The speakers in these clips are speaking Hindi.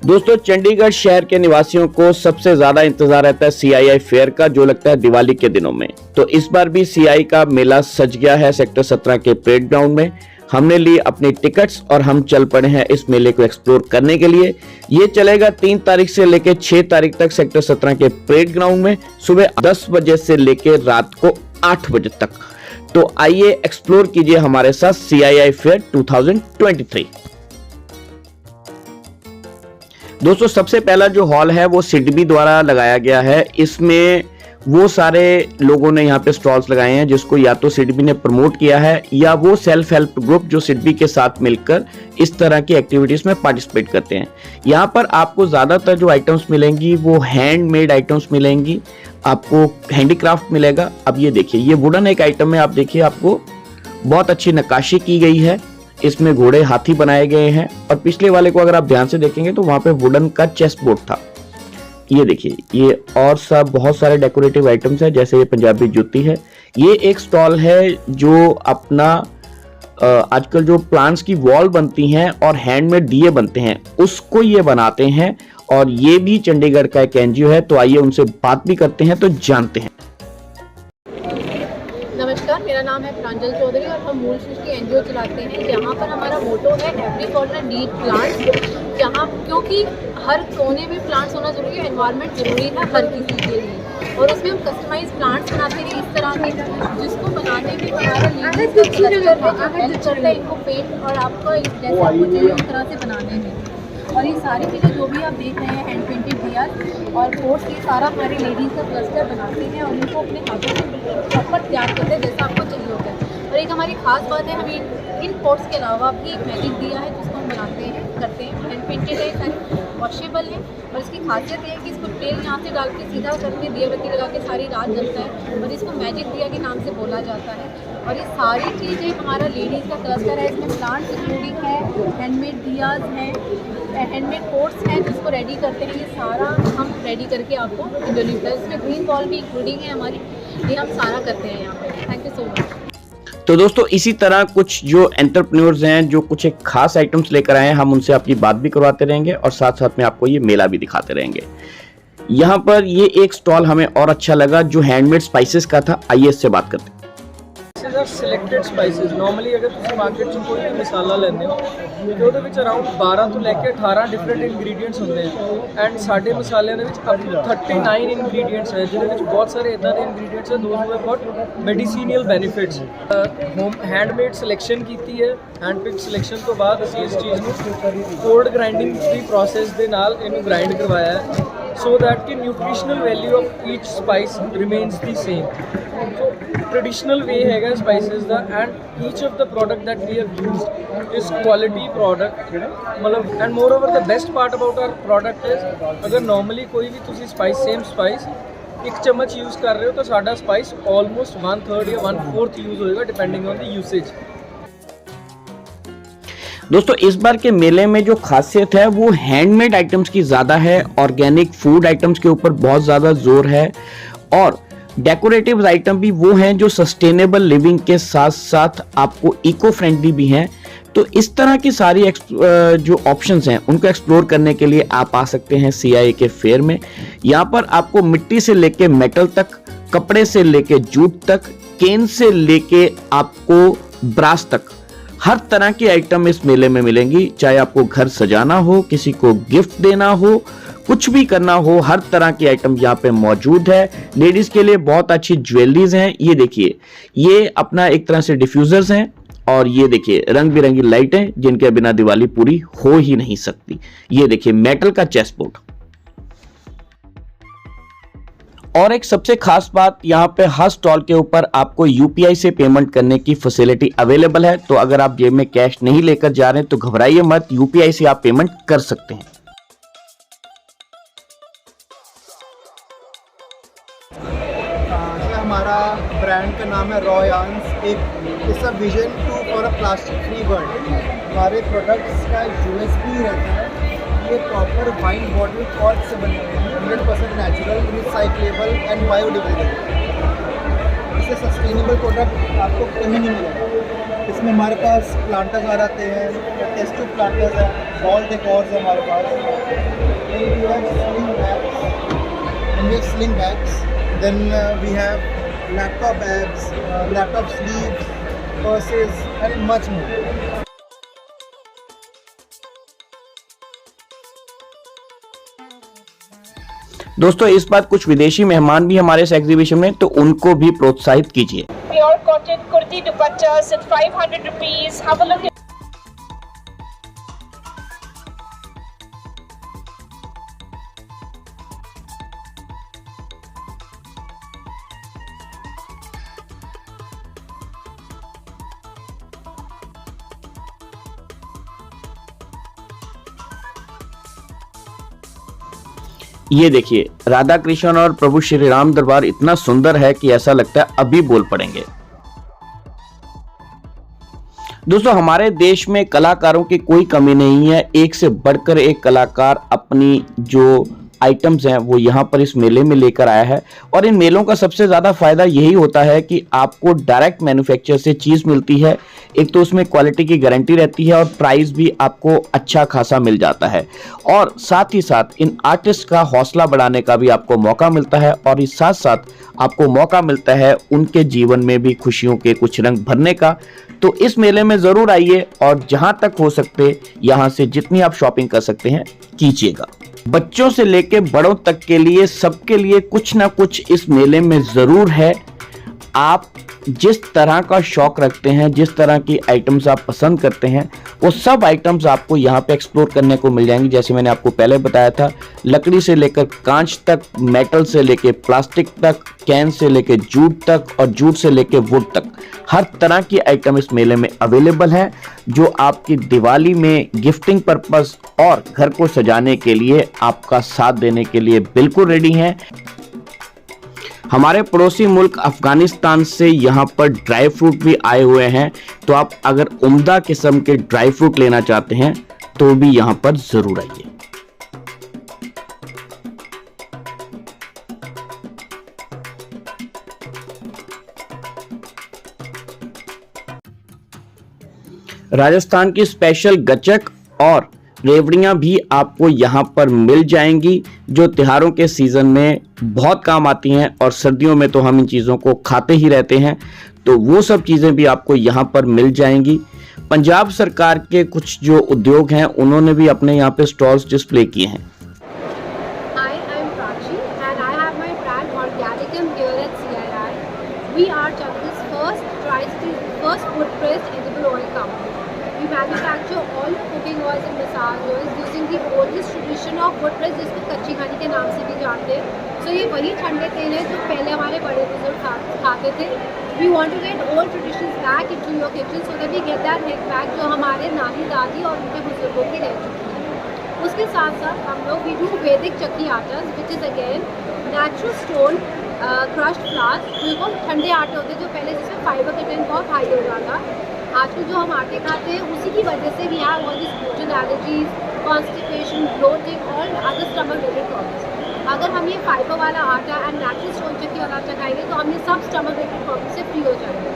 दोस्तों, चंडीगढ़ शहर के निवासियों को सबसे ज्यादा इंतजार रहता है CII फेयर का, जो लगता है दिवाली के दिनों में। तो इस बार भी CII का मेला सज गया है सेक्टर 17 के परेड ग्राउंड में। हमने ली अपनी टिकट्स और हम चल पड़े हैं इस मेले को एक्सप्लोर करने के लिए। ये चलेगा 3 तारीख से लेकर 6 तारीख तक सेक्टर 17 के परेड ग्राउंड में, सुबह 10 बजे से लेकर रात को 8 बजे तक। तो आइए एक्सप्लोर कीजिए हमारे साथ CII फेयर 2023। दोस्तों, सबसे पहला जो हॉल है वो सिडबी द्वारा लगाया गया है। इसमें वो सारे लोगों ने यहाँ पे स्टॉल्स लगाए हैं जिसको या तो सिडबी ने प्रमोट किया है या वो सेल्फ हेल्प ग्रुप जो सिडबी के साथ मिलकर इस तरह की एक्टिविटीज में पार्टिसिपेट करते हैं। यहाँ पर आपको ज्यादातर जो आइटम्स मिलेंगी वो हैंडमेड आइटम्स मिलेंगी, आपको हैंडीक्राफ्ट मिलेगा। अब ये देखिए, ये वुडन एक आइटम है। आप देखिए, आपको बहुत अच्छी नक्काशी की गई है, इसमें घोड़े हाथी बनाए गए हैं। और पिछले वाले को अगर आप ध्यान से देखेंगे तो वहां पे वुडन का चेस्ट बोर्ड था। ये देखिए, ये और सब बहुत सारे डेकोरेटिव आइटम्स है, जैसे ये पंजाबी जूती है। ये एक स्टॉल है जो अपना आजकल जो प्लांट्स की वॉल बनती हैं और हैंडमेड दिए बनते हैं उसको ये बनाते हैं, और ये भी चंडीगढ़ का एक NGO है। तो आइए उनसे बात भी करते हैं, तो जानते हैं। नमस्कार, मेरा नाम है प्रांजल चौधरी और हम मूल सृष्टि NGO चलाते हैं। यहाँ पर हमारा मोटो है एवरी कॉर्नर नीड प्लांट्स, जहाँ क्योंकि हर कोने में प्लांट्स होना जरूरी है, एनवायरनमेंट जरूरी है हर किसी के लिए। और उसमें हम कस्टमाइज प्लांट्स बनाते हैं इस तरह के, जिसको बनाने में हमारा लेडीज का हेल्प करता है इनको पेंट और आपको जैसे आपको चाहिए उस तरह से बनाने में। और ये सारी चीज़ें जो भी आप देख रहे हैं हैंड पेंटेड दिया और पोर्ट्स, ये सारा हमारी लेडीज़ का क्लस्टर बनाते हैं और इनको अपने हाथों से प्रॉपर तैयार करते हैं जैसा आपको चाहिए होता है। और एक हमारी खास बात है, हमें इन पोर्ट्स के अलावा भी एक मैजिक दिया है जिसको हम बनाते हैं करते हैं। हैंड पेंटेड है, सारी वॉशेबल है और इसकी खासियत ये है कि इसको तेल यहाँ से डाल के सीधा करके दिया बत्ती लगा के सारी रात जलता है और इसको मैजिक दिया के नाम से बोला जाता है। और ये सारी चीज़ें हमारा लेडीज़ का क्लस्टर है, इसमें प्लांट्स इंक्लूडिंग है, हैंडमेड दियाज हैं, हैंडमेड पोर्ट्स हैं जिसको रेडी करते हैं। ये सारा हम रेडी करके आपको डिलीवर है। इसमें ग्रीन बॉल भी इंक्लूडिंग है हमारी, ये हम सारा करते हैं यहाँ पे। Thank you so much. तो दोस्तों, इसी तरह कुछ जो एंटरप्रेन्योर्स हैं जो कुछ एक खास आइटम्स लेकर आए हैं, हम उनसे आपकी बात भी करवाते रहेंगे और साथ साथ में आपको ये मेला भी दिखाते रहेंगे। यहाँ पर ये एक स्टॉल हमें और अच्छा लगा जो हैंडमेड स्पाइसेस का था। आइए इससे बात करते हैं। सिलेक्टेड स्पाइसेस नॉर्मली अगर तुम मार्केट ਚ कोई भी मसाला लेंਦੇ ਹੋ ਤੇ ਉਹਦੇ ਵਿੱਚ ਅਰਾਊਂਡ 12 ਤੋਂ ਲੈ ਕੇ 18 ਡਿਫਰੈਂਟ ਇੰਗਰੀਡੀਐਂਟਸ ਹੁੰਦੇ ਆ ਐਂਡ ਸਾਡੇ ਮਸਾਲਿਆਂ ਦੇ ਵਿੱਚ ਅਪ ਟੂ 39 ਇੰਗਰੀਡੀਐਂਟਸ ਹੈ, ਜਿਹਦੇ ਵਿੱਚ ਬਹੁਤ ਸਾਰੇ ਇਦਾਂ ਦੇ ਇੰਗਰੀਡੀਐਂਟਸ ਹੈ those who have got medicinal benefits. Home handmade selection ਕੀਤੀ ਹੈ, हैंड पिक सिलेक्शन तो बाद ਅਸੀਂ ਇਸ ਚੀਜ਼ ਨੂੰ ਕੋਲਡ ਗ੍ਰਾਈਂਡਿੰਗ ਦੀ ਪ੍ਰੋਸੈਸ ਦੇ ਨਾਲ ਇਹਨੂੰ ਗ੍ਰਾਈਂਡ ਕਰਵਾਇਆ ਹੈ so that the nutritional value of each spice remains the same. So traditional way है spices दा, and each of the product that we have used is quality product मतलब, and moreover the best part about our product is अगर normally कोई भी तुसी spice same spice एक चम्मच यूज़ कर रहे हो तो साडा spice almost 1/3 या 1/4 यूज़ होएगा depending on the usage। दोस्तों, इस बार के मेले में जो खासियत है वो हैंडमेड आइटम्स की ज्यादा है, ऑर्गेनिक फूड आइटम्स के ऊपर बहुत ज्यादा जोर है और डेकोरेटिव आइटम भी वो हैं जो सस्टेनेबल लिविंग के साथ साथ आपको इको फ्रेंडली भी हैं। तो इस तरह की सारी जो ऑप्शंस हैं उनको एक्सप्लोर करने के लिए आप आ सकते हैं CII के फेयर में। यहाँ पर आपको मिट्टी से लेके मेटल तक, कपड़े से लेके जूट तक, केन से लेके आपको ब्रास तक हर तरह की आइटम इस मेले में मिलेंगी। चाहे आपको घर सजाना हो, किसी को गिफ्ट देना हो, कुछ भी करना हो, हर तरह की आइटम यहाँ पे मौजूद है। लेडीज के लिए बहुत अच्छी ज्वेलरीज हैं। ये देखिए, ये अपना एक तरह से डिफ्यूजर्स हैं और ये देखिए रंग बिरंगी लाइटें जिनके बिना दिवाली पूरी हो ही नहीं सकती। ये देखिए मेटल का चेस्ट बोर्ड। और एक सबसे खास बात, यहाँ पे हर स्टॉल के ऊपर आपको UPI से पेमेंट करने की फैसिलिटी अवेलेबल है। तो अगर आप जेब में कैश नहीं लेकर जा रहे हैं तो घबराइए मत, UPI से आप पेमेंट कर सकते हैं। हमारा ब्रांड का नाम है raw yarns. It's a vision for a plastic free world. हमारे प्रोडक्ट्स का USP रहता है, ये प्रॉपर वाइन बॉटल कॉर्क से बने हुए हैं, 100% नेचुरल, रिसाइक्लेबल एंड बायोडिग्रेडेबल। इससे सस्टेनेबल प्रोडक्ट आपको कहीं नहीं मिलेगा। इसमें हमारे पास प्लांटर्स आ जाते हैं, टेस्ट ट्यूब प्लांटर्स हैं, बॉल डेकोर्स है हमारे पास। Then we have sling bags. Then we have laptop bags, laptop sleeves, purses, and much more. दोस्तों इस बार कुछ विदेशी मेहमान भी हमारे इस एग्जीबिशन में, तो उनको भी प्रोत्साहित कीजिए। Pure cotton kurti dupattas at 500 rupees. Have a look at ये देखिए, राधा कृष्ण और प्रभु श्री राम दरबार इतना सुंदर है कि ऐसा लगता है अभी बोल पड़ेंगे। दोस्तों हमारे देश में कलाकारों की कोई कमी नहीं है, एक से बढ़कर एक कलाकार अपनी जो आइटम्स हैं वो यहाँ पर इस मेले में लेकर आया है। और इन मेलों का सबसे ज़्यादा फायदा यही होता है कि आपको डायरेक्ट मैन्युफैक्चर से चीज़ मिलती है, एक तो उसमें क्वालिटी की गारंटी रहती है और प्राइस भी आपको अच्छा खासा मिल जाता है, और साथ ही साथ इन आर्टिस्ट का हौसला बढ़ाने का भी आपको मौका मिलता है, और इस साथ साथ आपको मौका मिलता है उनके जीवन में भी खुशियों के कुछ रंग भरने का। तो इस मेले में ज़रूर आइए और जहां तक हो सकते यहाँ से जितनी आप शॉपिंग कर सकते हैं कीजिएगा। बच्चों से लेके बड़ों तक के लिए, सबके लिए कुछ ना कुछ इस मेले में ज़रूर है। आप जिस तरह का शौक रखते हैं, जिस तरह की आइटम्स आप पसंद करते हैं, वो सब आइटम्स आपको यहाँ पे एक्सप्लोर करने को मिल जाएंगी। जैसे मैंने आपको पहले बताया था, लकड़ी से लेकर कांच तक, मेटल से लेकर प्लास्टिक तक, कैन से लेकर जूट तक और जूट से लेकर वुड तक, हर तरह की आइटम इस मेले में अवेलेबल है, जो आपकी दिवाली में गिफ्टिंग पर्पस और घर को सजाने के लिए आपका साथ देने के लिए बिल्कुल रेडी हैं। हमारे पड़ोसी मुल्क अफगानिस्तान से यहाँ पर ड्राई फ्रूट भी आए हुए हैं, तो आप अगर उम्दा किस्म के ड्राई फ्रूट लेना चाहते हैं तो भी यहाँ पर जरूर आइए। राजस्थान की स्पेशल गचक और रेवड़ियाँ भी आपको यहाँ पर मिल जाएंगी, जो त्योहारों के सीज़न में बहुत काम आती हैं, और सर्दियों में तो हम इन चीज़ों को खाते ही रहते हैं, तो वो सब चीज़ें भी आपको यहाँ पर मिल जाएंगी। पंजाब सरकार के कुछ जो उद्योग हैं उन्होंने भी अपने यहाँ पे स्टॉल्स डिस्प्ले किए हैं। Hi, I'm Prachi and I have my brand Organicum here at CII. We are Chennai's first wood-pressed edible oil company. We manufacture all your cooking oils and massage oils using the oldest tradition of wood press, जिसको कच्ची घानी के नाम से भी जानते हैं। So ये वही ठंडे तेल है जो पहले हमारे बड़े बुजुर्ग खाते थे। We want to get old traditions back into your kitchen so that we get that health back जो हमारे नानी दादी और उनके बुजुर्गों की रह चुकी है। उसके साथ साथ हम लोग we do वैदिक चक्की आटा, which is again natural stone crushed flour, जो ठंडे आटे होते हैं, जो पहले जिसमें फाइबर कंटेंट बहुत हाई होता था। आजकल जो हम आटे खाते हैं उसी की वजह से भी यहाँ all this gluten allergies, constipation, bloating और अदर स्टमक रिलेटेड प्रॉब्लम्स। अगर हम ये फाइबर वाला आटा एंड नेचुरल स्टोन चक्की वाला आटा खाएंगे तो हम ये सब स्टमक रिलेटेड प्रॉब्लम से फ्री हो जाएंगे।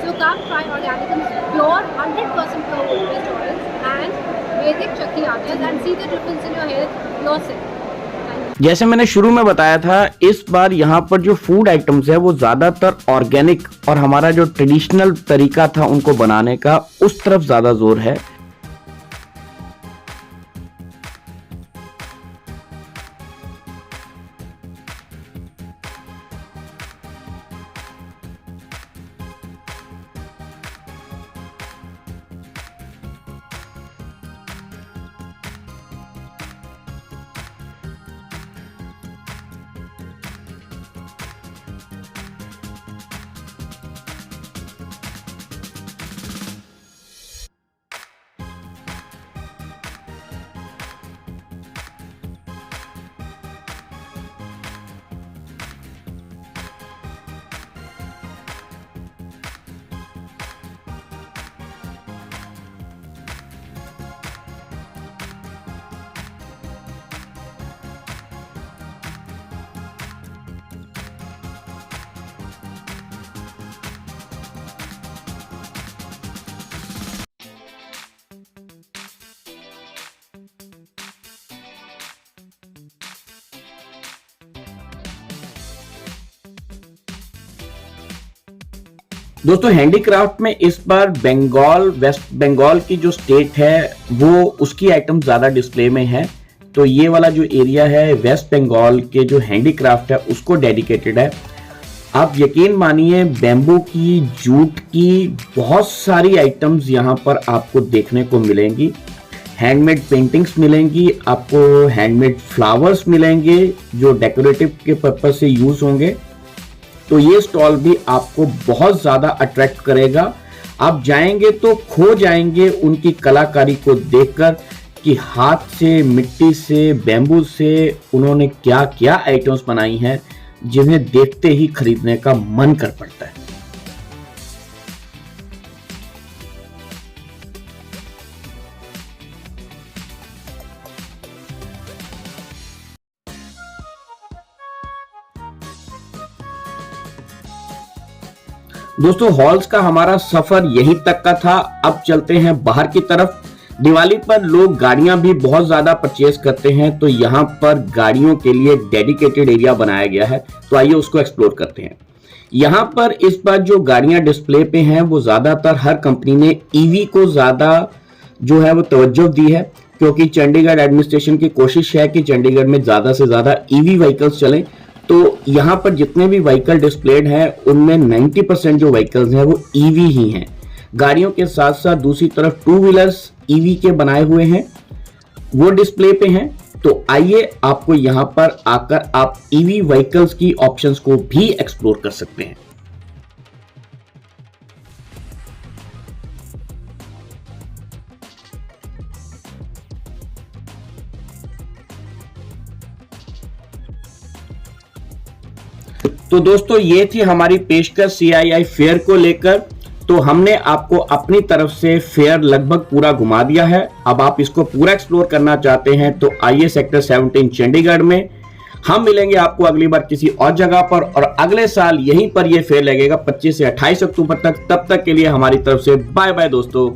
So come try Organicum pure 100% pure wood pressed oils and Vedic chakki atta and see the difference in your health yourself. जैसे मैंने शुरू में बताया था, इस बार यहाँ पर जो फूड आइटम्स है वो ज़्यादातर ऑर्गेनिक और हमारा जो ट्रेडिशनल तरीका था उनको बनाने का, उस तरफ ज़्यादा जोर है। दोस्तों हैंडीक्राफ्ट में इस बार बंगाल, वेस्ट बंगाल की जो स्टेट है वो उसकी आइटम ज्यादा डिस्प्ले में है। तो ये वाला जो एरिया है वेस्ट बंगाल के जो हैंडीक्राफ्ट है उसको डेडिकेटेड है। आप यकीन मानिए बैम्बू की, जूट की बहुत सारी आइटम्स यहाँ पर आपको देखने को मिलेंगी। हैंडमेड पेंटिंग्स मिलेंगी आपको, हैंडमेड फ्लावर्स मिलेंगे जो डेकोरेटिव के पर्पज से यूज होंगे। तो ये स्टॉल भी आपको बहुत ज्यादा अट्रैक्ट करेगा। आप जाएंगे तो खो जाएंगे उनकी कलाकारी को देखकर कि हाथ से, मिट्टी से, बैम्बू से उन्होंने क्या क्या आइटम्स बनाई हैं जिन्हें देखते ही खरीदने का मन कर पड़ता है। दोस्तों हॉल्स का हमारा सफर यहीं तक का था। अब चलते हैं बाहर की तरफ। दिवाली पर लोग गाड़ियां भी बहुत ज्यादा परचेज करते हैं, तो यहाँ पर गाड़ियों के लिए डेडिकेटेड एरिया बनाया गया है। तो आइए उसको एक्सप्लोर करते हैं। यहाँ पर इस बार जो गाड़ियां डिस्प्ले पे हैं वो ज्यादातर हर कंपनी ने ईवी को ज्यादा जो है वो तवज्जो दी है, क्योंकि चंडीगढ़ एडमिनिस्ट्रेशन की कोशिश है कि चंडीगढ़ में ज्यादा से ज्यादा ईवी व्हीकल्स चलें। तो यहाँ पर जितने भी व्हीकल डिस्प्लेड हैं उनमें 90% जो व्हीकल्स हैं वो ईवी ही हैं। गाड़ियों के साथ साथ दूसरी तरफ टू व्हीलर्स ईवी के बनाए हुए हैं, वो डिस्प्ले पे हैं। तो आइए आपको यहाँ पर आकर आप ईवी व्हीकल्स की ऑप्शंस को भी एक्सप्लोर कर सकते हैं। तो दोस्तों ये थी हमारी पेशकश CII फेयर को लेकर। तो हमने आपको अपनी तरफ से फेयर लगभग पूरा घुमा दिया है। अब आप इसको पूरा एक्सप्लोर करना चाहते हैं तो आइए सेक्टर 17 चंडीगढ़ में। हम मिलेंगे आपको अगली बार किसी और जगह पर, और अगले साल यहीं पर यह फेयर लगेगा 25 से 28 अक्टूबर तक। तब तक के लिए हमारी तरफ से बाय बाय दोस्तों।